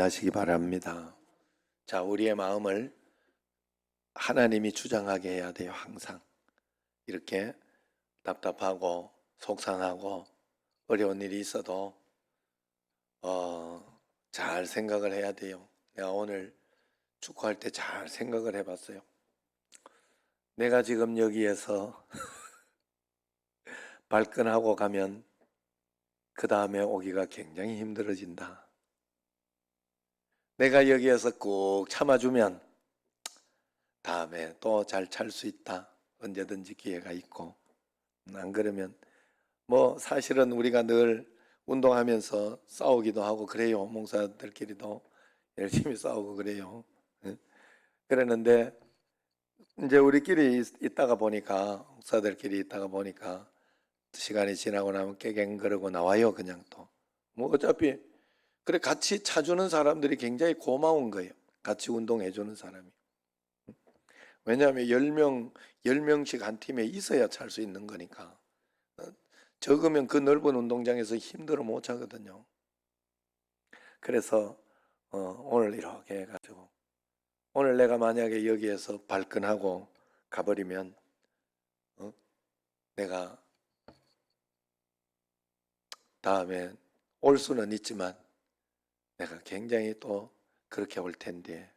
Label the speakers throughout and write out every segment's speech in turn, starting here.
Speaker 1: 하시기 바랍니다. 자, 우리의 마음을 하나님이 주장하게 해야 돼요. 항상 이렇게 답답하고 속상하고 어려운 일이 있어도 잘 생각을 해야 돼요. 내가 오늘 축구할 때 잘 생각을 해봤어요. 내가 지금 여기에서 발끈하고 가면 그 다음에 오기가 굉장히 힘들어진다. 내가 여기에서 꾹 참아주면 다음에 또 잘 찰 수 있다. 언제든지 기회가 있고. 안 그러면 사실은 우리가 늘 운동하면서 싸우기도 하고 그래요. 목사들끼리도 열심히 싸우고 그래요. 그러는데 이제 우리끼리 있다가 보니까, 목사들끼리 있다가 보니까 시간이 지나고 나면 깨갱거리고 나와요. 그냥 또 어차피 그래, 같이 차주는 사람들이 굉장히 고마운 거예요. 같이 운동해주는 사람이. 왜냐하면 10명씩 한 팀에 있어야 찰 수 있는 거니까. 적으면 그 넓은 운동장에서 힘들어 못 차거든요. 그래서 오늘 이렇게 해가지고, 오늘 내가 만약에 여기에서 발끈하고 가버리면 내가 다음에 올 수는 있지만 내가 굉장히 또 그렇게 올 텐데,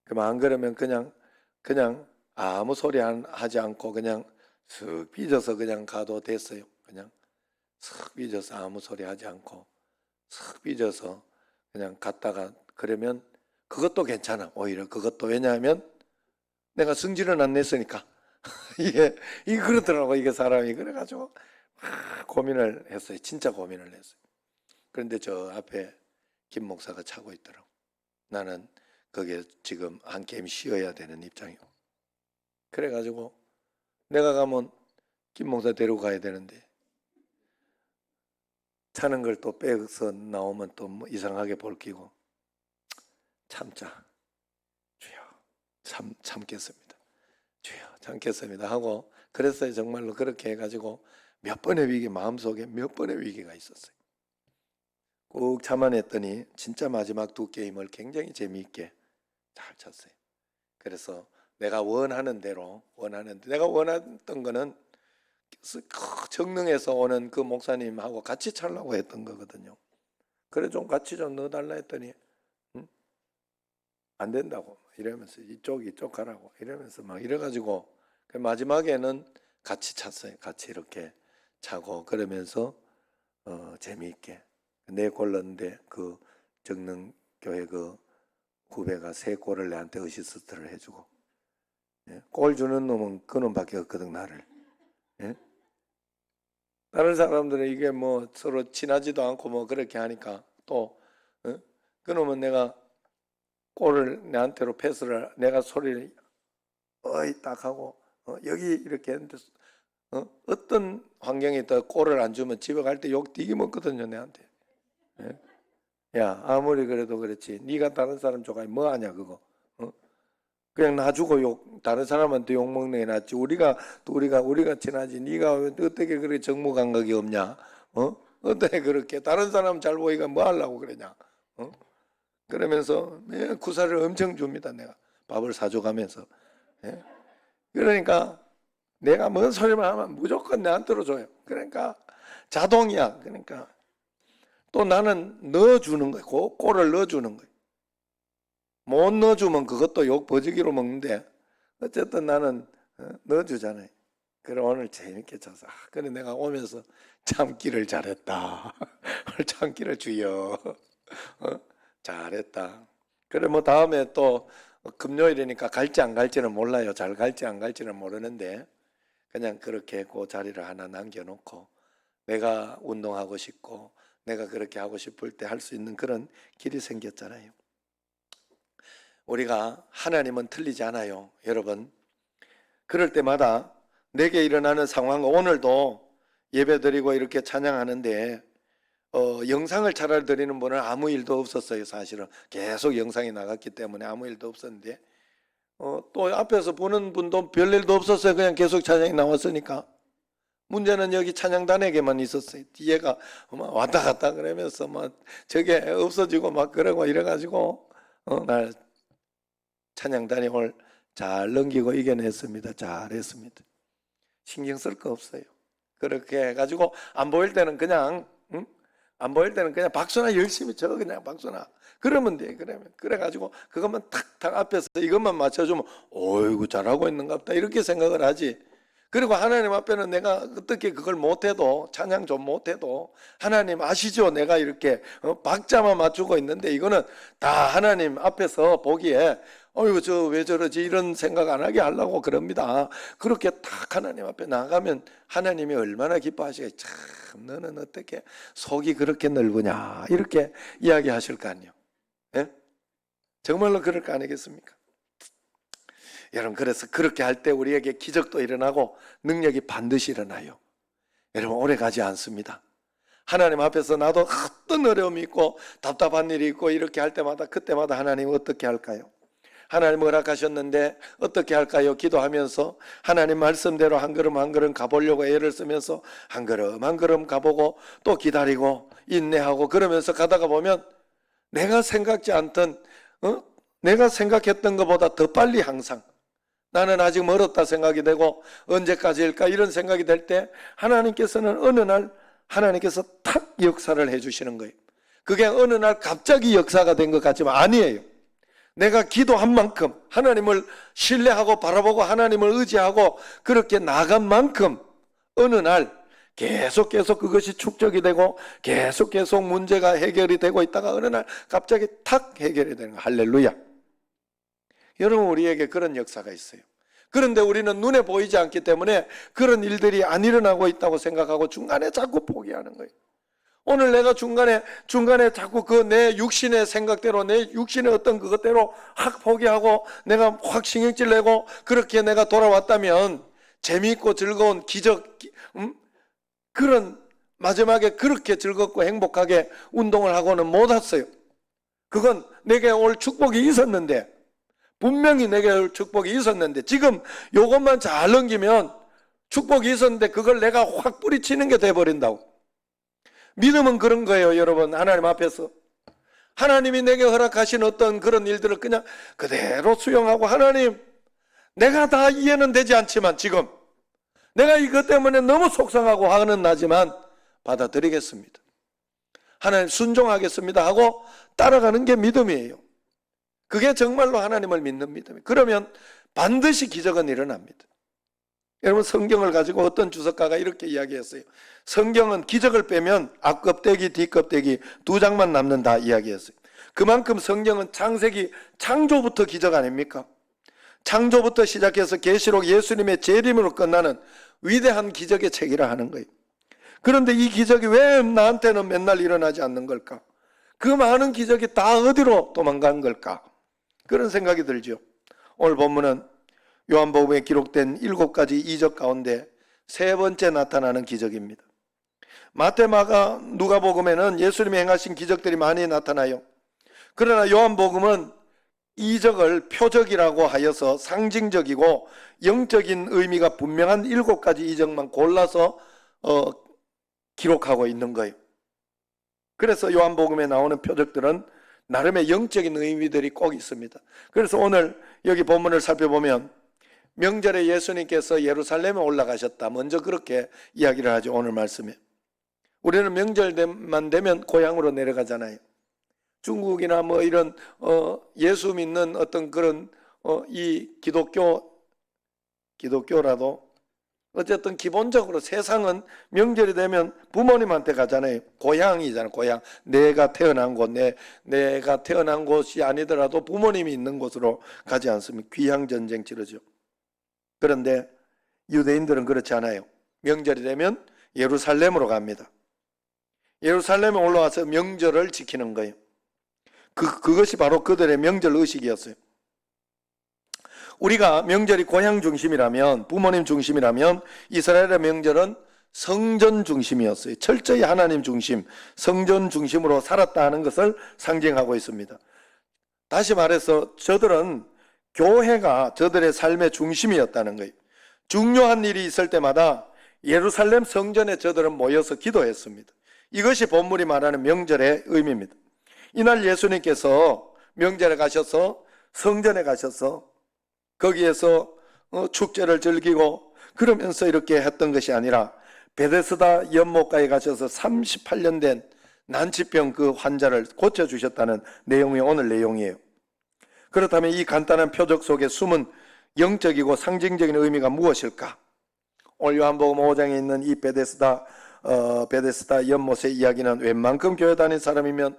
Speaker 1: 그럼 안 그러면 그냥 아무 소리 하지 않고 그냥 슥 삐져서 그냥 가도 됐어요. 그냥 슥 삐져서 아무 소리 하지 않고 슥 삐져서 그냥 갔다가, 그러면 그것도 괜찮아. 오히려 그것도. 왜냐하면 내가 승질은 안 냈으니까. 이게 그렇더라고. 이게 사람이. 그래가지고 고민을 했어요. 진짜 고민을 했어요. 그런데 저 앞에 김 목사가 차고 있더라고. 나는 거기에 지금 한 게임 쉬어야 되는 입장이고. 그래가지고 내가 가면 김 목사 데리고 가야 되는데, 차는 걸 또 빼서 나오면 또 이상하게 볼끼고, 참자. 주여, 참겠습니다. 주여, 참겠습니다 하고, 그랬어요. 정말로 그렇게 해가지고 몇 번의 위기, 마음속에 몇 번의 위기가 있었어요. 꾹 참아냈더니 진짜 마지막 두 게임을 굉장히 재미있게 잘 쳤어요. 그래서 내가 원하는 대로, 내가 원했던 거는 정릉에서 오는 그 목사님하고 같이 차려고 했던 거거든요. 그래 좀 같이 좀 넣어달라 했더니 안 된다고 이러면서 이쪽 가라고 이러면서 막 이래가지고 마지막에는 같이 찼어요. 같이 이렇게 차고 그러면서 재미있게 내 골 넣는데 그 정릉교회 그 후배가 3골을 내한테 어시스트를 해주고, 골 주는 놈은 그놈밖에 없거든, 나를. 다른 사람들은 이게 서로 친하지도 않고 그렇게 하니까 또 그놈은 내가 골을 내한테로 패스를, 내가 소리를 어이 딱 하고 여기 이렇게 했는데 어떤 환경에 더 골을 안 주면 집에 갈 때 욕 되게 먹거든요, 내한테. 야, 아무리 그래도 그렇지 네가 다른 사람 조각이 뭐하냐 그거. 그냥 놔주고 다른 사람한테 욕 먹는 게 낫지. 우리가 친하지. 네가 어떻게 그렇게 정무 감각이 없냐? 어떻게 그렇게 다른 사람 잘 보이가 뭐 하려고 그러냐? 그러면서 구사를 엄청 줍니다. 내가 밥을 사줘가면서. 그러니까 내가 뭔 소리만 하면 무조건 내한테로 줘요. 그러니까 자동이야. 그러니까 또 나는 넣어주는 거예요. 골을 넣어주는 거예요. 못 넣어주면 그것도 욕 버지기로 먹는데 어쨌든 나는 넣어주잖아요. 그래 오늘 재밌게 쳤어. 그래 내가 오면서 참기를 잘했다. 참기를 주여. 잘했다. 그래 다음에 또 금요일이니까 갈지 안 갈지는 몰라요. 잘 갈지 안 갈지는 모르는데 그냥 그렇게 그 자리를 하나 남겨놓고 내가 운동하고 싶고 내가 그렇게 하고 싶을 때 할 수 있는 그런 길이 생겼잖아요. 우리가 하나님은 틀리지 않아요. 여러분, 그럴 때마다 내게 일어나는 상황, 오늘도 예배드리고 이렇게 찬양하는데 영상을 차라리 드리는 분은 아무 일도 없었어요. 사실은 계속 영상이 나갔기 때문에 아무 일도 없었는데 또 앞에서 보는 분도 별일도 없었어요. 그냥 계속 찬양이 나왔으니까. 문제는 여기 찬양단에게만 있었어요. 뒤에가 막 왔다 갔다 그러면서 막 저게 없어지고 막 그러고 이래가지고 날 찬양단이 오늘 잘 넘기고 이겨냈습니다. 잘했습니다. 신경 쓸 거 없어요. 그렇게 해가지고 안 보일 때는 그냥 안 보일 때는 그냥 박수나 열심히 쳐. 그냥 박수나 그러면 돼. 그래가지고 그것만 탁탁 앞에서 이것만 맞춰주면 어이구 잘하고 있는가 보다 이렇게 생각을 하지. 그리고 하나님 앞에는 내가 어떻게 그걸 못해도 찬양 좀 못해도 하나님 아시죠? 내가 이렇게 박자만 맞추고 있는데 이거는 다 하나님 앞에서 보기에 어이구 저 왜 저러지 이런 생각 안 하게 하려고 그럽니다. 그렇게 딱 하나님 앞에 나가면 하나님이 얼마나 기뻐하시겠어요. 참 너는 어떻게 속이 그렇게 넓으냐 이렇게 이야기하실 거 아니에요. 예? 정말로 그럴 거 아니겠습니까? 여러분 그래서 그렇게 할 때 우리에게 기적도 일어나고 능력이 반드시 일어나요. 여러분 오래 가지 않습니다. 하나님 앞에서 나도 어떤 어려움이 있고 답답한 일이 있고 이렇게 할 때마다 그때마다 하나님 어떻게 할까요? 하나님 허락하셨는데 어떻게 할까요? 기도하면서 하나님 말씀대로 한 걸음 한 걸음 가보려고 애를 쓰면서 한 걸음 한 걸음 가보고 또 기다리고 인내하고 그러면서 가다가 보면 내가 생각지 않던 내가 생각했던 것보다 더 빨리 항상 나는 아직 멀었다 생각이 되고 언제까지일까 이런 생각이 될 때 하나님께서는 어느 날 하나님께서 탁 역사를 해주시는 거예요. 그게 어느 날 갑자기 역사가 된 것 같지만 아니에요. 내가 기도한 만큼 하나님을 신뢰하고 바라보고 하나님을 의지하고 그렇게 나간 만큼 어느 날 계속 그것이 축적이 되고 계속 문제가 해결이 되고 있다가 어느 날 갑자기 탁 해결이 되는 거예요. 할렐루야. 여러분 우리에게 그런 역사가 있어요. 그런데 우리는 눈에 보이지 않기 때문에 그런 일들이 안 일어나고 있다고 생각하고 중간에 자꾸 포기하는 거예요. 오늘 내가 중간에 자꾸 그 내 육신의 생각대로 내 육신의 어떤 그것대로 확 포기하고 내가 확 신경질 내고 그렇게 내가 돌아왔다면 재미있고 즐거운 기적 그런 마지막에 그렇게 즐겁고 행복하게 운동을 하고는 못 왔어요. 그건 내게 올 축복이 있었는데 분명히 내게 올 축복이 있었는데 지금 요것만 잘 넘기면 축복이 있었는데 그걸 내가 확 뿌리치는 게 돼버린다고. 믿음은 그런 거예요, 여러분. 하나님 앞에서 하나님이 내게 허락하신 어떤 그런 일들을 그냥 그대로 수용하고 하나님 내가 다 이해는 되지 않지만 지금 내가 이것 때문에 너무 속상하고 화는 나지만 받아들이겠습니다. 하나님 순종하겠습니다 하고 따라가는 게 믿음이에요. 그게 정말로 하나님을 믿는 믿음이에요. 그러면 반드시 기적은 일어납니다. 여러분 성경을 가지고 어떤 주석가가 이렇게 이야기했어요. 성경은 기적을 빼면 앞껍데기 뒷껍데기 두 장만 남는다 이야기했어요. 그만큼 성경은 창세기 창조부터 기적 아닙니까? 창조부터 시작해서 계시록 예수님의 재림으로 끝나는 위대한 기적의 책이라 하는 거예요. 그런데 이 기적이 왜 나한테는 맨날 일어나지 않는 걸까? 그 많은 기적이 다 어디로 도망간 걸까? 그런 생각이 들죠. 오늘 본문은 요한복음에 기록된 7가지 이적 가운데 세 번째 나타나는 기적입니다. 마태, 마가, 누가복음에는 예수님이 행하신 기적들이 많이 나타나요. 그러나 요한복음은 이적을 표적이라고 하여서 상징적이고 영적인 의미가 분명한 7가지 이적만 골라서 기록하고 있는 거예요. 그래서 요한복음에 나오는 표적들은 나름의 영적인 의미들이 꼭 있습니다. 그래서 오늘 여기 본문을 살펴보면 명절에 예수님께서 예루살렘에 올라가셨다. 먼저 그렇게 이야기를 하죠. 오늘 말씀에. 우리는 명절만 되면 고향으로 내려가잖아요. 중국이나 뭐 이런 예수 믿는 어떤 그런 이 기독교라도 어쨌든 기본적으로 세상은 명절이 되면 부모님한테 가잖아요. 고향이잖아요. 고향. 내가 태어난 곳, 내가 태어난 곳이 아니더라도 부모님이 있는 곳으로 가지 않습니까? 귀향 전쟁 치르죠. 그런데 유대인들은 그렇지 않아요. 명절이 되면 예루살렘으로 갑니다. 예루살렘에 올라와서 명절을 지키는 거예요. 그것이 바로 그들의 명절 의식이었어요. 우리가 명절이 고향 중심이라면, 부모님 중심이라면 이스라엘의 명절은 성전 중심이었어요. 철저히 하나님 중심, 성전 중심으로 살았다 하는 것을 상징하고 있습니다. 다시 말해서 저들은 교회가 저들의 삶의 중심이었다는 거예요. 중요한 일이 있을 때마다 예루살렘 성전에 저들은 모여서 기도했습니다. 이것이 본문이 말하는 명절의 의미입니다. 이날 예수님께서 명절에 가셔서 성전에 가셔서 거기에서 축제를 즐기고 그러면서 이렇게 했던 것이 아니라 베데스다 연못가에 가셔서 38년 된 난치병 그 환자를 고쳐주셨다는 내용이 오늘 내용이에요. 그렇다면 이 간단한 표적 속에 숨은 영적이고 상징적인 의미가 무엇일까? 오늘 요한복음 5장에 있는 이 베데스다 연못의 이야기는 웬만큼 교회 다닌 사람이면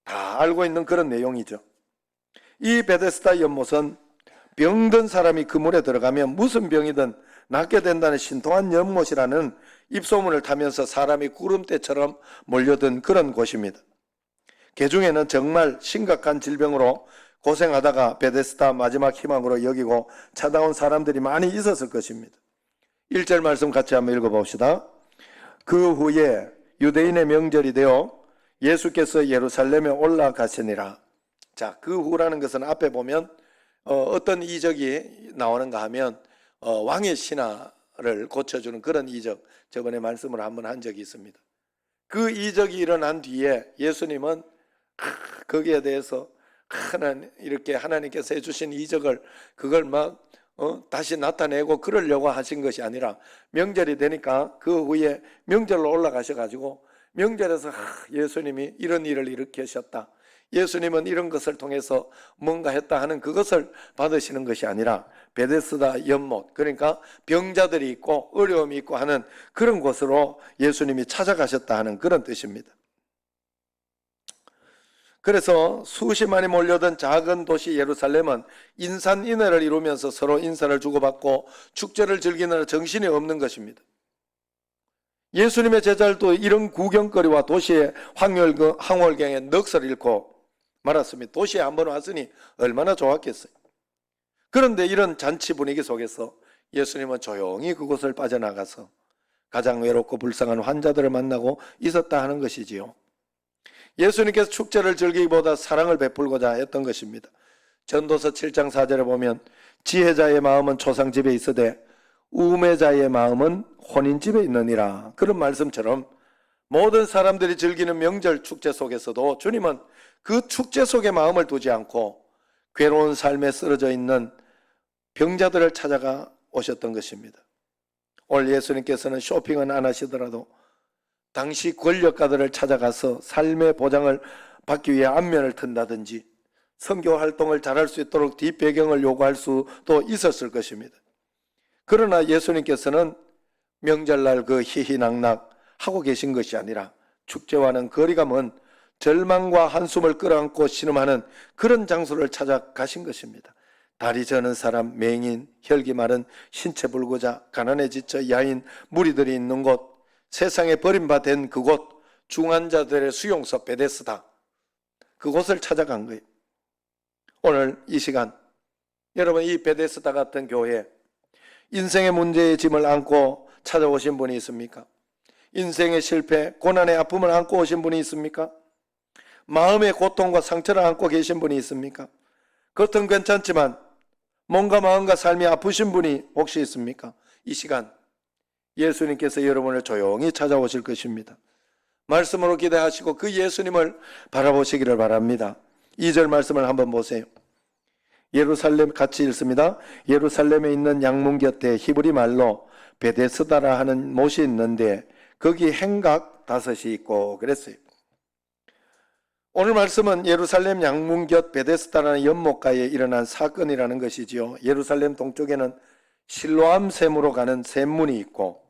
Speaker 1: 다 알고 있는 그런 내용이죠. 이 베데스다 연못은 병든 사람이 그 물에 들어가면 무슨 병이든 낫게 된다는 신통한 연못이라는 입소문을 타면서 사람이 구름대처럼 몰려든 그런 곳입니다. 개중에는 정말 심각한 질병으로 고생하다가 베데스다 마지막 희망으로 여기고 찾아온 사람들이 많이 있었을 것입니다. 1절 말씀 같이 한번 읽어봅시다. 그 후에 유대인의 명절이 되어 예수께서 예루살렘에 올라가시니라. 자, 그 후라는 것은 앞에 보면 어떤 이적이 나오는가 하면 왕의 신하를 고쳐주는 그런 이적, 저번에 말씀을 한번 한 적이 있습니다. 그 이적이 일어난 뒤에 예수님은 거기에 대해서 이렇게 하나님께서 해주신 이적을 그걸 막 다시 나타내고 그러려고 하신 것이 아니라 명절이 되니까 그 후에 명절로 올라가셔가지고 명절에서 예수님이 이런 일을 일으키셨다, 예수님은 이런 것을 통해서 뭔가 했다 하는 그것을 받으시는 것이 아니라 베데스다 연못, 그러니까 병자들이 있고 어려움이 있고 하는 그런 곳으로 예수님이 찾아가셨다 하는 그런 뜻입니다. 그래서 수십만이 몰려든 작은 도시 예루살렘은 인산인해를 이루면서 서로 인사를 주고받고 축제를 즐기느라 정신이 없는 것입니다. 예수님의 제자들도 이런 구경거리와 도시의 황홀경에 넋을 잃고 말았습니다. 도시에 한번 왔으니 얼마나 좋았겠어요. 그런데 이런 잔치 분위기 속에서 예수님은 조용히 그곳을 빠져나가서 가장 외롭고 불쌍한 환자들을 만나고 있었다 하는 것이지요. 예수님께서 축제를 즐기기보다 사랑을 베풀고자 했던 것입니다. 전도서 7장 4절에 보면 지혜자의 마음은 초상집에 있으되 우매자의 마음은 혼인집에 있느니라. 그런 말씀처럼 모든 사람들이 즐기는 명절 축제 속에서도 주님은 그 축제 속에 마음을 두지 않고 괴로운 삶에 쓰러져 있는 병자들을 찾아가 오셨던 것입니다. 오늘 예수님께서는 쇼핑은 안 하시더라도 당시 권력가들을 찾아가서 삶의 보장을 받기 위해 안면을 튼다든지 선교 활동을 잘할 수 있도록 뒷배경을 요구할 수도 있었을 것입니다. 그러나 예수님께서는 명절날 그 희희낙낙 하고 계신 것이 아니라 축제와는 거리가 먼 절망과 한숨을 끌어안고 신음하는 그런 장소를 찾아가신 것입니다. 다리 저는 사람, 맹인, 혈기 마른 신체 불구자, 가난에 지쳐 야인 무리들이 있는 곳, 세상에 버림받은 그곳, 중환자들의 수용소 베데스다, 그곳을 찾아간 거예요. 오늘 이 시간 여러분, 이 베데스다 같은 교회, 인생의 문제의 짐을 안고 찾아오신 분이 있습니까? 인생의 실패, 고난의 아픔을 안고 오신 분이 있습니까? 마음의 고통과 상처를 안고 계신 분이 있습니까? 겉은 괜찮지만 몸과 마음과 삶이 아프신 분이 혹시 있습니까? 이 시간 예수님께서 여러분을 조용히 찾아오실 것입니다. 말씀으로 기대하시고 그 예수님을 바라보시기를 바랍니다. 2절 말씀을 한번 보세요. 예루살렘, 같이 읽습니다. 예루살렘에 있는 양문 곁에 히브리 말로 베데스다라 하는 못이 있는데 거기 행각 5이 있고 그랬어요. 오늘 말씀은 예루살렘 양문 곁 베데스다라는 연못가에 일어난 사건이라는 것이지요. 예루살렘 동쪽에는 실로암 샘으로 가는 샘문이 있고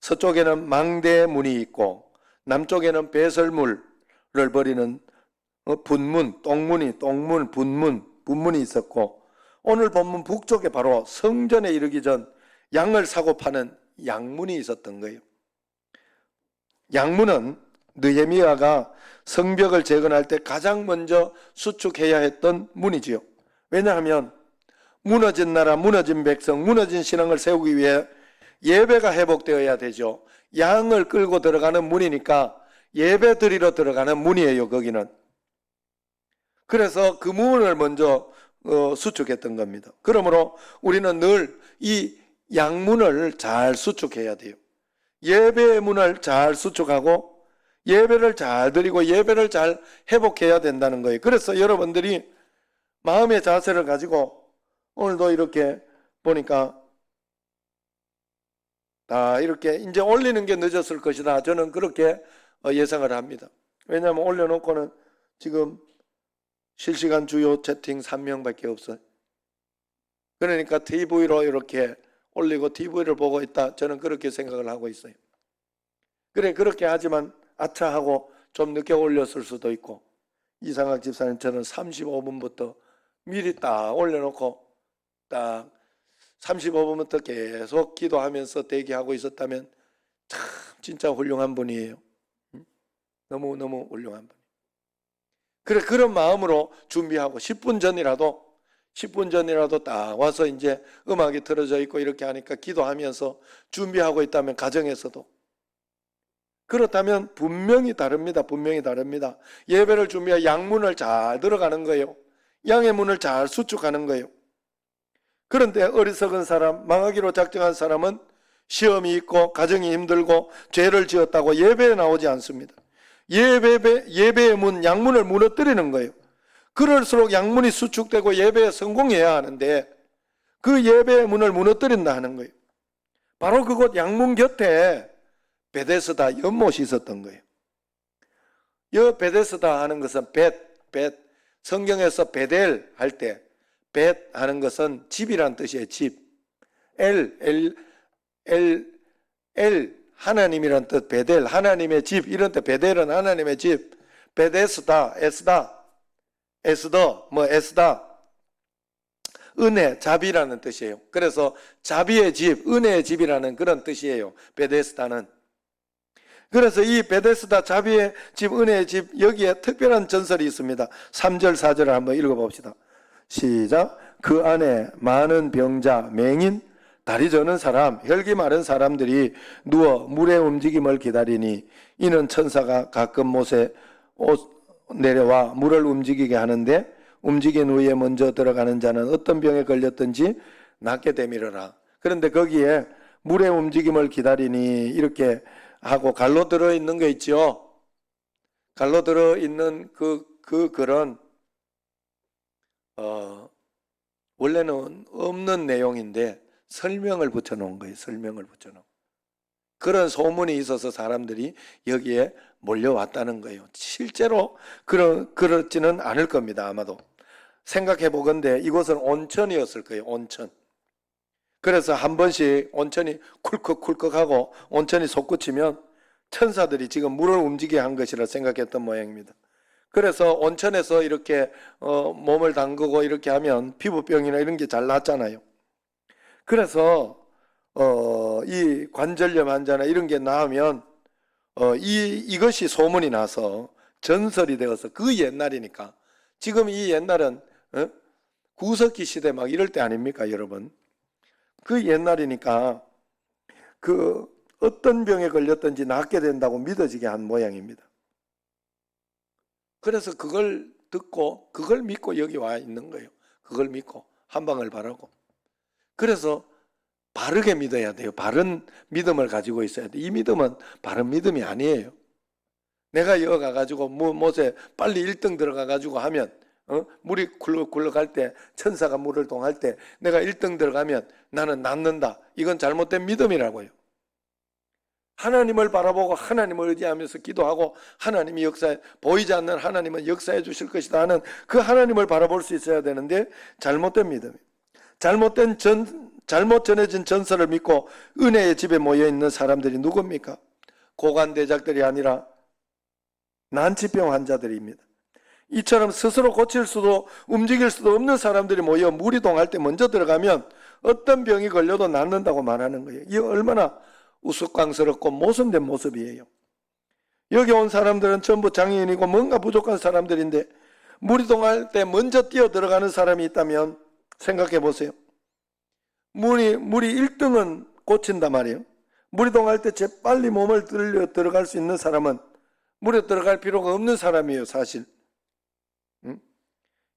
Speaker 1: 서쪽에는 망대문이 있고 남쪽에는 배설물을 버리는 분문, 분문이 있었고 오늘 본문 북쪽에 바로 성전에 이르기 전 양을 사고 파는 양문이 있었던 거예요. 양문은 느헤미야가 성벽을 재건할 때 가장 먼저 수축해야 했던 문이지요. 왜냐하면 무너진 나라, 무너진 백성, 무너진 신앙을 세우기 위해 예배가 회복되어야 되죠. 양을 끌고 들어가는 문이니까 예배 드리러 들어가는 문이에요, 거기는. 그래서 그 문을 먼저 수축했던 겁니다. 그러므로 우리는 늘 이 양문을 잘 수축해야 돼요. 예배의 문을 잘 수축하고 예배를 잘 드리고 예배를 잘 회복해야 된다는 거예요. 그래서 여러분들이 마음의 자세를 가지고 오늘도 이렇게 보니까 다 이렇게 이제 올리는 게 늦었을 것이다. 저는 그렇게 예상을 합니다. 왜냐하면 올려놓고는 지금 실시간 주요 채팅 3명밖에 없어요. 그러니까 TV로 이렇게 올리고 TV를 보고 있다. 저는 그렇게 생각을 하고 있어요. 그래, 그렇게 하지만 아차하고 좀 늦게 올렸을 수도 있고, 이상학 집사님 저는 35분부터 미리 딱 올려놓고 딱 35분부터 계속 기도하면서 대기하고 있었다면 참 진짜 훌륭한 분이에요. 너무너무 훌륭한 분. 그래, 그런 마음으로 준비하고 10분 전이라도 딱 와서 이제 음악이 틀어져 있고 이렇게 하니까 기도하면서 준비하고 있다면 가정에서도 그렇다면 분명히 다릅니다. 분명히 다릅니다. 예배를 준비해 양문을 잘 들어가는 거예요. 양의 문을 잘 수축하는 거예요. 그런데 어리석은 사람, 망하기로 작정한 사람은 시험이 있고 가정이 힘들고 죄를 지었다고 예배에 나오지 않습니다. 예배의 문, 양문을 무너뜨리는 거예요. 그럴수록 양문이 수축되고 예배에 성공해야 하는데 그 예배의 문을 무너뜨린다 하는 거예요. 바로 그곳 양문 곁에 베데스다 연못이 있었던 거예요. 이 베데스다 하는 것은 성경에서 베델 할 때 벳 하는 것은 집이란 뜻이에요. 집. 엘 하나님이란 뜻. 베델 하나님의 집 이런 뜻. 베델은 하나님의 집. 베데스다 에스더 은혜 자비라는 뜻이에요. 그래서 자비의 집, 은혜의 집이라는 그런 뜻이에요. 베데스다는. 그래서 이 베데스다 자비의 집, 은혜의 집 여기에 특별한 전설이 있습니다. 3절 4절을 한번 읽어봅시다. 시작. 그 안에 많은 병자, 맹인, 다리 저는 사람, 혈기 마른 사람들이 누워 물의 움직임을 기다리니 이는 천사가 가끔 못에 내려와 물을 움직이게 하는데 움직인 후에 먼저 들어가는 자는 어떤 병에 걸렸든지 낫게 되밀어라. 그런데 거기에 물의 움직임을 기다리니 이렇게 하고 갈로 들어있는 거 있죠. 갈로 들어있는 그 글은 원래는 없는 내용인데 설명을 붙여놓은 거예요. 설명을 붙여놓은. 그런 소문이 있어서 사람들이 여기에 몰려왔다는 거예요. 실제로 그렇지는 않을 겁니다. 아마도. 생각해 보건대 이곳은 온천이었을 거예요. 온천. 그래서 한 번씩 온천이 쿨컥쿨컥하고 온천이 솟구치면 천사들이 지금 물을 움직이게 한 것이라 생각했던 모양입니다. 그래서 온천에서 이렇게 몸을 담그고 이렇게 하면 피부병이나 이런 게 잘 낫잖아요. 그래서 이 관절염 환자나 이런 게 나으면 이것이 소문이 나서 전설이 되어서 그 옛날이니까 지금 이 옛날은 구석기 시대 막 이럴 때 아닙니까 여러분? 그 옛날이니까 그 어떤 병에 걸렸든지 낫게 된다고 믿어지게 한 모양입니다. 그래서 그걸 듣고 그걸 믿고 여기 와 있는 거예요. 그걸 믿고 한 방을 바라고. 그래서 바르게 믿어야 돼요. 바른 믿음을 가지고 있어야 돼요. 이 믿음은 바른 믿음이 아니에요. 내가 여기 가가지고 못에 빨리 1등 들어가가지고 하면 물이 굴러갈 때 천사가 물을 동할 때 내가 1등 들어가면 나는 낫는다. 이건 잘못된 믿음이라고요. 하나님을 바라보고 하나님을 의지하면서 기도하고 하나님이 보이지 않는 하나님은 역사해 주실 것이다 하는 그 하나님을 바라볼 수 있어야 되는데 잘못된 믿음. 잘못 전해진 전설을 믿고 은혜의 집에 모여있는 사람들이 누굽니까? 고관대작들이 아니라 난치병 환자들입니다. 이처럼 스스로 고칠 수도 움직일 수도 없는 사람들이 모여 물이 동할 때 먼저 들어가면 어떤 병이 걸려도 낫는다고 말하는 거예요. 이게 얼마나 우스꽝스럽고 모순된 모습이에요. 여기 온 사람들은 전부 장애인이고 뭔가 부족한 사람들인데 물이 동할 때 먼저 뛰어 들어가는 사람이 있다면 생각해 보세요. 물이 1등은 고친단 말이에요. 물이 동할 때 재빨리 몸을 들어갈 수 있는 사람은 물에 들어갈 필요가 없는 사람이에요. 사실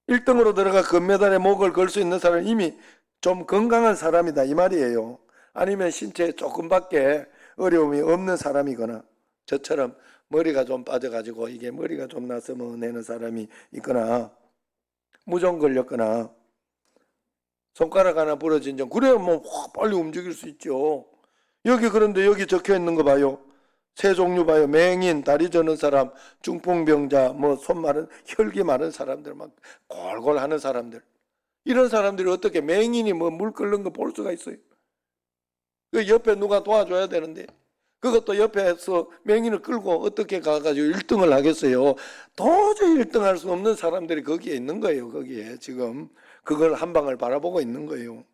Speaker 1: 1등으로 들어가 금메달에 목을 걸 수 있는 사람은 이미 좀 건강한 사람이다 이 말이에요. 아니면 신체에 조금밖에 어려움이 없는 사람이거나 저처럼 머리가 좀 빠져가지고 이게 머리가 좀 나서 뭐 내는 사람이 있거나 무좀 걸렸거나 손가락 하나 부러진 점 그래야 뭐 확 빨리 움직일 수 있죠. 여기 그런데 여기 적혀 있는 거 봐요. 세 종류 봐요. 맹인, 다리 저는 사람, 중풍병자, 뭐 손 마른, 혈기 마른 사람들, 막 골골 하는 사람들. 이런 사람들이 어떻게 맹인이 뭐 물 끓는 거 볼 수가 있어요? 그 옆에 누가 도와줘야 되는데 그것도 옆에서 맹인을 끌고 어떻게 가가지고 1등을 하겠어요? 도저히 1등 할 수 없는 사람들이 거기에 있는 거예요. 거기에 지금 그걸 한 방을 바라보고 있는 거예요.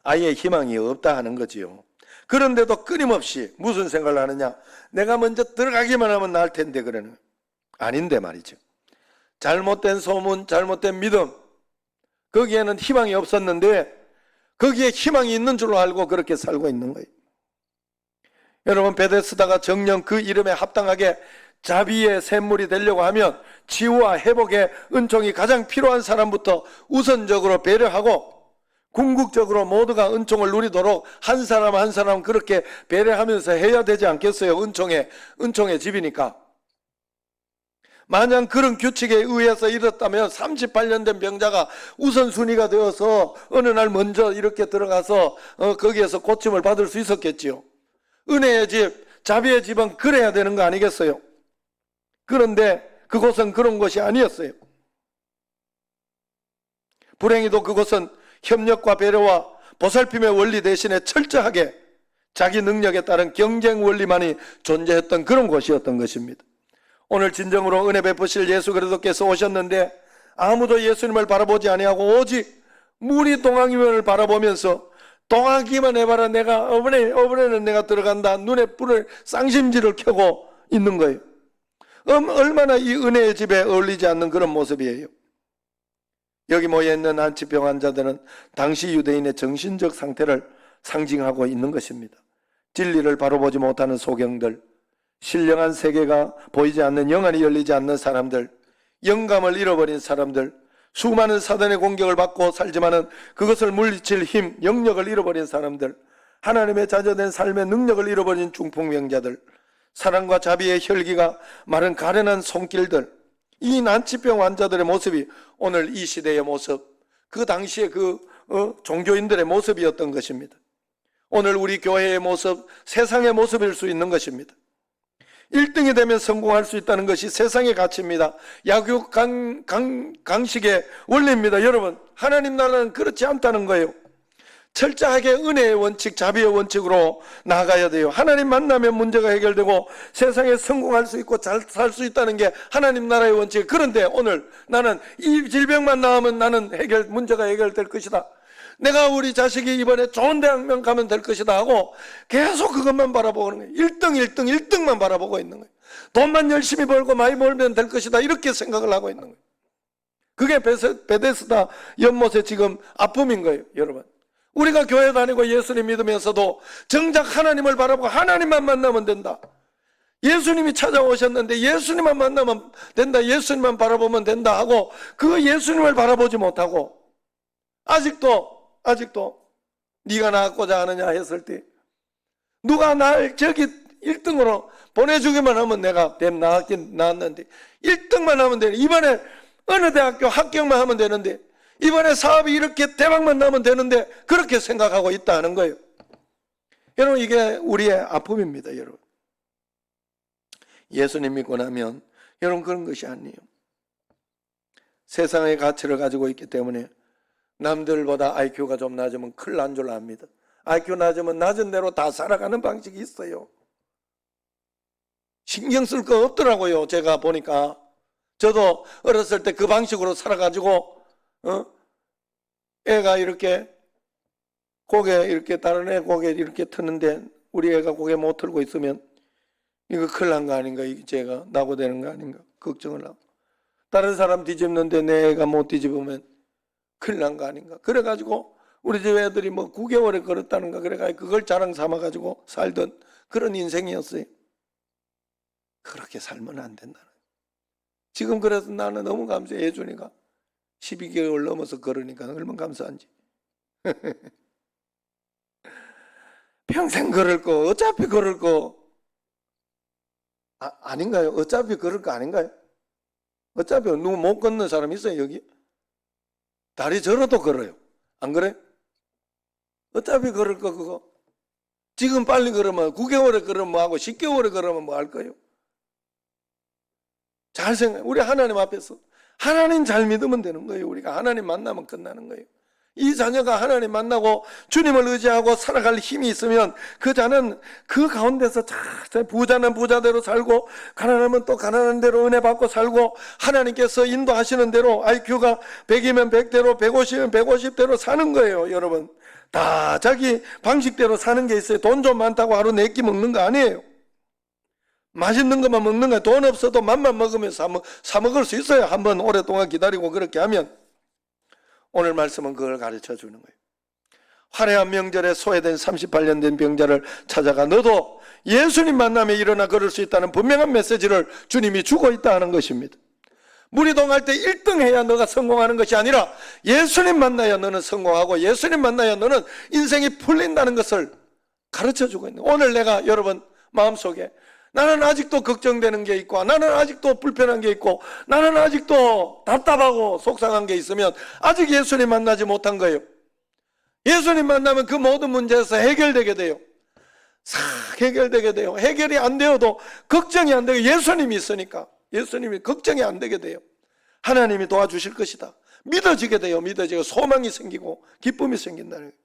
Speaker 1: 아예 희망이 없다 하는 거지요. 그런데도 끊임없이 무슨 생각을 하느냐? 내가 먼저 들어가기만 하면 나을 텐데 그러는 거예요. 아닌데 말이죠. 잘못된 소문, 잘못된 믿음, 거기에는 희망이 없었는데 거기에 희망이 있는 줄로 알고 그렇게 살고 있는 거예요. 여러분, 베데스다가 정녕 그 이름에 합당하게 자비의 샘물이 되려고 하면 치유와 회복의 은총이 가장 필요한 사람부터 우선적으로 배려하고 궁극적으로 모두가 은총을 누리도록 한 사람 한 사람 그렇게 배려하면서 해야 되지 않겠어요? 은총의 집이니까. 만약 그런 규칙에 의해서 이렇다면 38년 된 병자가 우선순위가 되어서 어느 날 먼저 이렇게 들어가서 거기에서 고침을 받을 수 있었겠지요. 은혜의 집, 자비의 집은 그래야 되는 거 아니겠어요? 그런데 그곳은 그런 것이 아니었어요. 불행히도 그곳은 협력과 배려와 보살핌의 원리 대신에 철저하게 자기 능력에 따른 경쟁 원리만이 존재했던 그런 곳이었던 것입니다. 오늘 진정으로 은혜 베푸실 예수 그리스도께서 오셨는데 아무도 예수님을 바라보지 아니하고 오직 무리 동학님을 바라보면서 동하기만 해봐라 내가 어번에는 내가 들어간다 눈에 불을 쌍심지를 켜고 있는 거예요. 얼마나 이 은혜의 집에 어울리지 않는 그런 모습이에요. 여기 모여있는 난치병 환자들은 당시 유대인의 정신적 상태를 상징하고 있는 것입니다. 진리를 바로 보지 못하는 소경들, 신령한 세계가 보이지 않는 영안이 열리지 않는 사람들, 영감을 잃어버린 사람들, 수많은 사단의 공격을 받고 살지만은 그것을 물리칠 힘, 영역을 잃어버린 사람들, 하나님의 자녀된 삶의 능력을 잃어버린 중풍병자들, 사랑과 자비의 혈기가 마른 가련한 손길들, 이 난치병 환자들의 모습이 오늘 이 시대의 모습, 그 당시의 종교인들의 모습이었던 것입니다. 오늘 우리 교회의 모습, 세상의 모습일 수 있는 것입니다. 1등이 되면 성공할 수 있다는 것이 세상의 가치입니다. 야구 강식의 원리입니다. 여러분, 하나님 나라는 그렇지 않다는 거예요. 철저하게 은혜의 원칙, 자비의 원칙으로 나아가야 돼요. 하나님 만나면 문제가 해결되고 세상에 성공할 수 있고 잘 살 수 있다는 게 하나님 나라의 원칙. 그런데 오늘 나는 이 질병만 나으면 나는 문제가 해결될 것이다. 내가 우리 자식이 이번에 좋은 대학만 가면 될 것이다 하고 계속 그것만 바라보고 있는 거예요. 1등만 바라보고 있는 거예요. 돈만 열심히 벌고 많이 벌면 될 것이다. 이렇게 생각을 하고 있는 거예요. 그게 베데스다 연못의 지금 아픔인 거예요. 여러분, 우리가 교회 다니고 예수님 믿으면서도 정작 하나님을 바라보고 하나님만 만나면 된다. 예수님이 찾아오셨는데 예수님만 만나면 된다. 예수님만 바라보면 된다 하고 그 예수님을 바라보지 못하고 아직도 네가 나았고자 하느냐 했을 때 누가 날 저기 1등으로 보내주기만 하면 내가 나았긴 나았는데 1등만 하면 되는, 이번에 어느 대학교 합격만 하면 되는데, 이번에 사업이 이렇게 대박만 나면 되는데 그렇게 생각하고 있다는 거예요. 여러분, 이게 우리의 아픔입니다. 여러분, 예수님 믿고 나면 여러분 그런 것이 아니에요. 세상의 가치를 가지고 있기 때문에 남들보다 IQ가 좀 낮으면 큰일 난 줄 압니다. IQ 낮으면 낮은 대로 다 살아가는 방식이 있어요. 신경 쓸 거 없더라고요. 제가 보니까 저도 어렸을 때 그 방식으로 살아가지고 애가 이렇게 고개 이렇게 다른 애 고개 이렇게 트는데 우리 애가 고개 못 틀고 있으면 이거 큰일 난 거 아닌가, 이게 제가 낙오되는 거 아닌가 걱정을 하고, 다른 사람 뒤집는데 내 애가 못 뒤집으면 큰일 난 거 아닌가. 그래가지고 우리 집 애들이 뭐 9개월에 걸었다는가 그래가지고 그걸 자랑 삼아가지고 살던 그런 인생이었어요. 그렇게 살면 안 된다는. 지금 그래서 나는 너무 감사해. 예준이가 12개월 넘어서 걸으니까 얼마나 감사한지. 평생 걸을 거, 어차피 걸을 거 아닌가요? 어차피 걸을 거 아닌가요? 어차피 누구 못 걷는 사람 있어요 여기? 다리 절어도 걸어요. 안 그래? 어차피 걸을 거 그거. 지금 빨리 걸으면 9개월에 걸으면 뭐하고 10개월에 걸으면 뭐 할 거예요? 잘 생각. 우리 하나님 앞에서 하나님 잘 믿으면 되는 거예요. 우리가 하나님 만나면 끝나는 거예요. 이 자녀가 하나님 만나고 주님을 의지하고 살아갈 힘이 있으면 그 자는 그 가운데서 잘 부자는 부자대로 살고 가난하면 또 가난한 대로 은혜 받고 살고 하나님께서 인도하시는 대로 IQ가 100이면 100대로 150이면 150대로 사는 거예요. 여러분 다 자기 방식대로 사는 게 있어요. 돈 좀 많다고 하루 4끼 먹는 거 아니에요. 맛있는 것만 먹는 거예요. 돈 없어도 맘만 먹으면서 사 먹을 수 있어요. 한번 오랫동안 기다리고 그렇게 하면. 오늘 말씀은 그걸 가르쳐 주는 거예요. 화려한 명절에 소외된 38년 된 병자를 찾아가 너도 예수님 만나며 일어나 걸을 수 있다는 분명한 메시지를 주님이 주고 있다는 것입니다. 무리동할 때 1등 해야 너가 성공하는 것이 아니라 예수님 만나야 너는 성공하고 예수님 만나야 너는 인생이 풀린다는 것을 가르쳐 주고 있는 거예요. 오늘 내가 여러분 마음속에 나는 아직도 걱정되는 게 있고 나는 아직도 불편한 게 있고 나는 아직도 답답하고 속상한 게 있으면 아직 예수님 만나지 못한 거예요. 예수님 만나면 그 모든 문제에서 해결되게 돼요. 싹 해결되게 돼요. 해결이 안 되어도 걱정이 안 되고 예수님이 있으니까 예수님이 걱정이 안 되게 돼요. 하나님이 도와주실 것이다. 믿어지게 돼요. 믿어지고 소망이 생기고 기쁨이 생긴다는 거예요.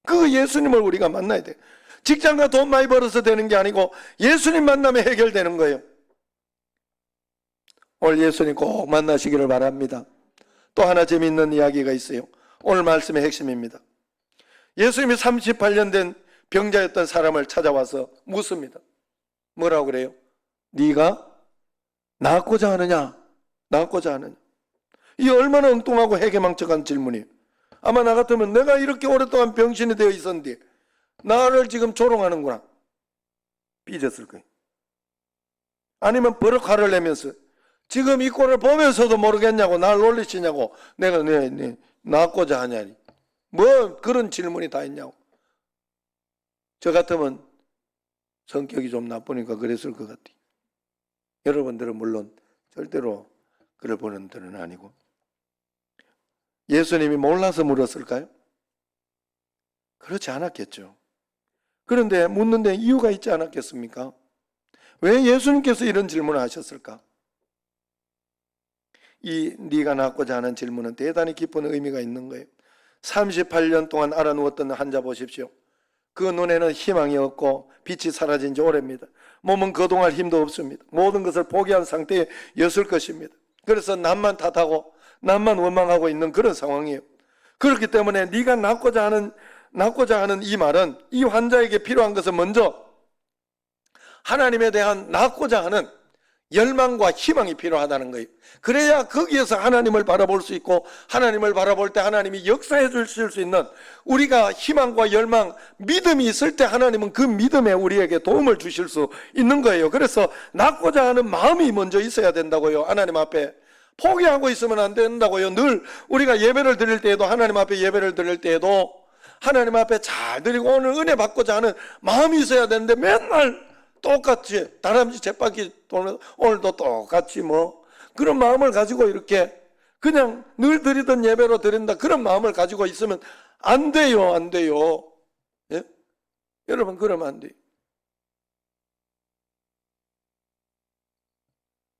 Speaker 1: 그 예수님을 우리가 만나야 돼요. 직장과 돈 많이 벌어서 되는 게 아니고 예수님 만나면 해결되는 거예요. 오늘 예수님 꼭 만나시기를 바랍니다. 또 하나 재미있는 이야기가 있어요. 오늘 말씀의 핵심입니다. 예수님이 38년 된 병자였던 사람을 찾아와서 묻습니다. 뭐라고 그래요? 네가 낫고자 하느냐? 낫고자 하느냐? 이 얼마나 엉뚱하고 해괴망측한 질문이에요. 아마 나 같으면 내가 이렇게 오랫동안 병신이 되어 있었는데 나를 지금 조롱하는구나 삐졌을 거예요. 아니면 버럭 화를 내면서 지금 이 꼴을 보면서도 모르겠냐고 날 놀리시냐고 내가 낫고자 하냐니 뭐 그런 질문이 다 있냐고. 저 같으면 성격이 좀 나쁘니까 그랬을 것 같아요. 여러분들은 물론 절대로 그럴 분들은 아니고. 예수님이 몰라서 물었을까요? 그렇지 않았겠죠. 그런데 묻는데 이유가 있지 않았겠습니까? 왜 예수님께서 이런 질문을 하셨을까? 이 네가 낫고자 하는 질문은 대단히 깊은 의미가 있는 거예요. 38년 동안 알아누웠던 환자 보십시오. 그 눈에는 희망이 없고 빛이 사라진 지 오래입니다. 몸은 거동할 힘도 없습니다. 모든 것을 포기한 상태였을 것입니다. 그래서 남만 탓하고 남만 원망하고 있는 그런 상황이에요. 그렇기 때문에 네가 낫고자 하는 이 말은 이 환자에게 필요한 것은 먼저 하나님에 대한 낫고자 하는 열망과 희망이 필요하다는 거예요. 그래야 거기에서 하나님을 바라볼 수 있고 하나님을 바라볼 때 하나님이 역사해 주실 수 있는 우리가 희망과 열망, 믿음이 있을 때 하나님은 그 믿음에 우리에게 도움을 주실 수 있는 거예요. 그래서 낫고자 하는 마음이 먼저 있어야 된다고요. 하나님 앞에 포기하고 있으면 안 된다고요. 늘 우리가 예배를 드릴 때에도 하나님 앞에 예배를 드릴 때에도 하나님 앞에 잘 드리고 오늘 은혜 받고자 하는 마음이 있어야 되는데 맨날 똑같이 다람쥐 쳇바퀴 돌면 오늘도 똑같이 뭐 그런 마음을 가지고 이렇게 그냥 늘 드리던 예배로 드린다 그런 마음을 가지고 있으면 안 돼요. 안 돼요. 예? 여러분 그러면 안 돼요.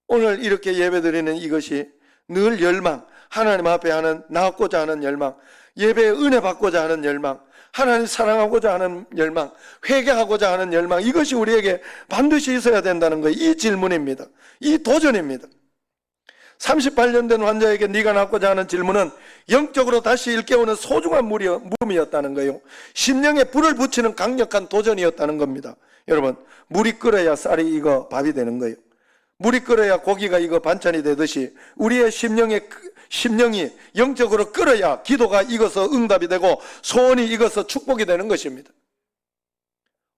Speaker 1: 오늘 이렇게 예배 드리는 이것이 늘 열망, 하나님 앞에 하는 나고자 하는 열망, 예배에 은혜 받고자 하는 열망, 하나님 사랑하고자 하는 열망, 회개하고자 하는 열망, 이것이 우리에게 반드시 있어야 된다는 거예요. 이 질문입니다. 이 도전입니다. 38년 된 환자에게 네가 낫고자 하는 질문은 영적으로 다시 일깨우는 소중한 물음이었다는 거예요. 심령에 불을 붙이는 강력한 도전이었다는 겁니다. 여러분, 물이 끓어야 쌀이 익어 밥이 되는 거예요. 물이 끓어야 고기가 익어 반찬이 되듯이 우리의 심령이 영적으로 끓어야 기도가 익어서 응답이 되고 소원이 익어서 축복이 되는 것입니다.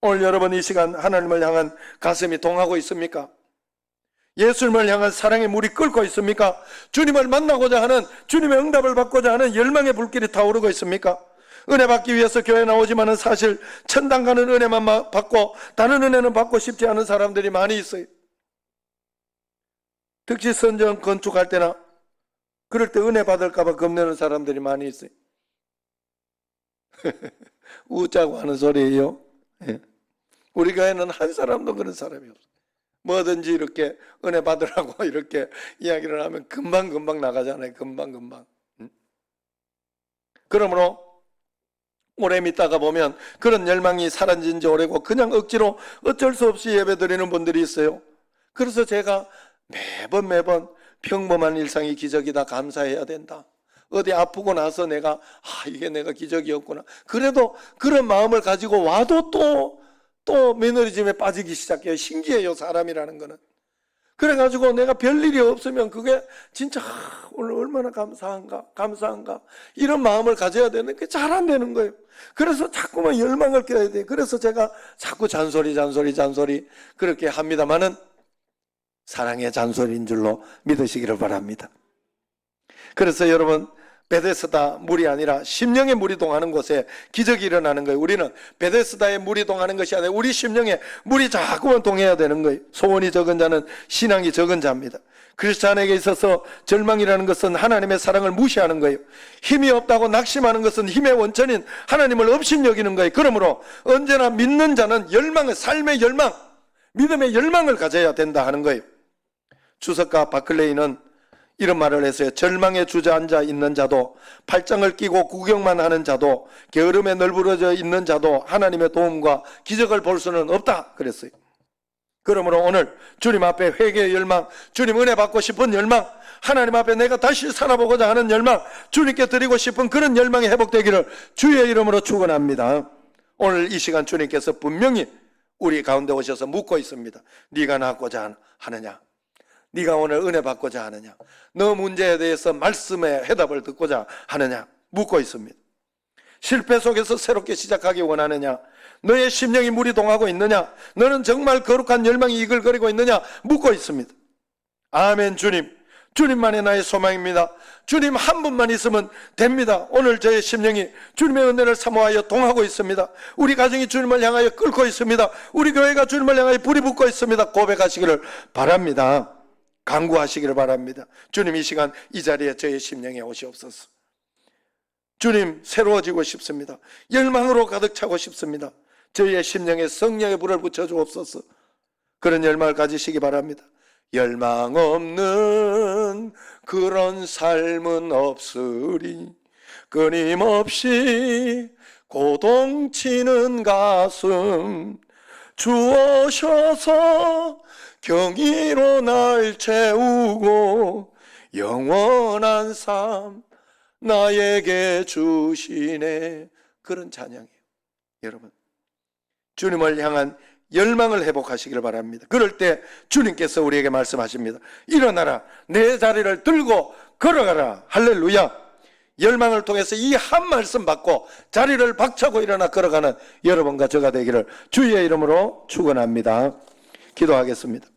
Speaker 1: 오늘 여러분 이 시간 하나님을 향한 가슴이 동하고 있습니까? 예수님을 향한 사랑의 물이 끓고 있습니까? 주님을 만나고자 하는, 주님의 응답을 받고자 하는 열망의 불길이 타오르고 있습니까? 은혜 받기 위해서 교회 나오지만은 사실 천당 가는 은혜만 받고 다른 은혜는 받고 싶지 않은 사람들이 많이 있어요. 특히 선전 건축할 때나 그럴 때 은혜 받을까 봐 겁내는 사람들이 많이 있어요. 웃자고 하는 소리예요. 우리 교회는 한 사람도 그런 사람이 없어요. 뭐든지 이렇게 은혜 받으라고 이렇게 이야기를 하면 금방 나가잖아요. 금방. 그러므로 오래 믿다가 보면 그런 열망이 사라진 지 오래고 그냥 억지로 어쩔 수 없이 예배 드리는 분들이 있어요. 그래서 제가 매번 평범한 일상이 기적이다, 감사해야 된다. 어디 아프고 나서 내가 이게 내가 기적이었구나. 그래도 그런 마음을 가지고 와도 또 매너리즘에 빠지기 시작해요. 신기해요, 사람이라는 거는. 그래가지고 내가 별일이 없으면 그게 진짜 오늘 얼마나 감사한가 이런 마음을 가져야 되는데 그게 잘 안 되는 거예요. 그래서 자꾸만 열망을 껴야 돼요. 그래서 제가 자꾸 잔소리 그렇게 합니다만은 사랑의 잔소리인 줄로 믿으시기를 바랍니다. 그래서 여러분, 베데스다 물이 아니라 심령의 물이 동하는 곳에 기적이 일어나는 거예요. 우리는 베데스다의 물이 동하는 것이 아니라 우리 심령에 물이 자꾸만 동해야 되는 거예요. 소원이 적은 자는 신앙이 적은 자입니다. 크리스찬에게 있어서 절망이라는 것은 하나님의 사랑을 무시하는 거예요. 힘이 없다고 낙심하는 것은 힘의 원천인 하나님을 업신여기는 거예요. 그러므로 언제나 믿는 자는 열망을, 삶의 열망, 믿음의 열망을 가져야 된다 하는 거예요. 주석가 바클레이는 이런 말을 했어요. 절망에 주저앉아 있는 자도, 팔짱을 끼고 구경만 하는 자도, 게으름에 널브러져 있는 자도 하나님의 도움과 기적을 볼 수는 없다 그랬어요. 그러므로 오늘 주님 앞에 회개의 열망, 주님 은혜 받고 싶은 열망, 하나님 앞에 내가 다시 살아보고자 하는 열망, 주님께 드리고 싶은 그런 열망이 회복되기를 주의 이름으로 축원합니다. 오늘 이 시간 주님께서 분명히 우리 가운데 오셔서 묻고 있습니다. 네가 낳고자 하느냐? 네가 오늘 은혜 받고자 하느냐? 너 문제에 대해서 말씀의 해답을 듣고자 하느냐? 묻고 있습니다. 실패 속에서 새롭게 시작하기 원하느냐? 너의 심령이 물이 동하고 있느냐? 너는 정말 거룩한 열망이 이글거리고 있느냐? 묻고 있습니다. 아멘. 주님만이 나의 소망입니다. 주님 한 분만 있으면 됩니다. 오늘 저의 심령이 주님의 은혜를 사모하여 동하고 있습니다. 우리 가정이 주님을 향하여 끓고 있습니다. 우리 교회가 주님을 향하여 불이 붙고 있습니다. 고백하시기를 바랍니다. 간구하시기를 바랍니다. 주님, 이 시간 이 자리에 저의 심령에 오시옵소서. 주님, 새로워지고 싶습니다. 열망으로 가득 차고 싶습니다. 저희의 심령에 성령의 불을 붙여주옵소서. 그런 열망을 가지시기 바랍니다. 열망 없는 그런 삶은 없으리. 끊임없이 고동치는 가슴 주오셔서 경의로 날 채우고 영원한 삶 나에게 주시네. 그런 찬양이에요. 여러분, 주님을 향한 열망을 회복하시기를 바랍니다. 그럴 때 주님께서 우리에게 말씀하십니다. 일어나라, 내 자리를 들고 걸어가라. 할렐루야. 열망을 통해서 이 한 말씀 받고 자리를 박차고 일어나 걸어가는 여러분과 저가 되기를 주의 이름으로 축원합니다. 기도하겠습니다.